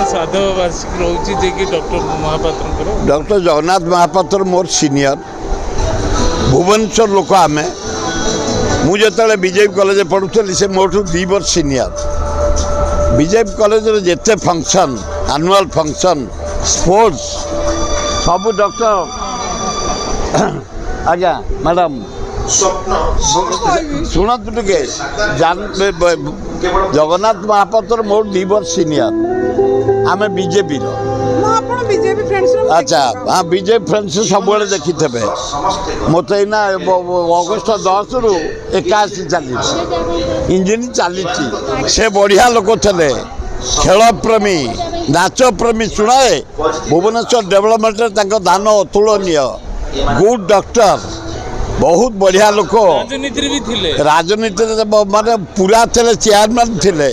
श्राद्ध वार्षिक रोचे जे कि डॉक्टर महापात्र डॉक्टर जगन्नाथ महापात्र मोर सीनियर भुवनेश्वर लोक आम मुझे बीजेपी कॉलेज पढ़ुली से मोठू 2 वर्ष सीनियर बीजेपी कॉलेज जिते फंक्शन एनुअल फंक्शन स्पोर्ट्स सब डॉक्टर आज्ञा मैडम शुणु टे जगन्नाथ महापात्र मोर 2 वर्ष सीनियर आम बीजेपी अच्छा हाँ बीजेपी फ्रेंड्स सब देखी थे मत अगस्ट 10 रु 81 चली इंजिन चली से बढ़िया लोक थे खेल प्रेमी नाच प्रेमी शुणाए भुवनेश्वर डेवलपमेंट दान अतुलनीय गुड डॉक्टर बहुत बढ़िया लोक राजनीति भी थिले राजनीति माने पूरा थे चेयरमैन थे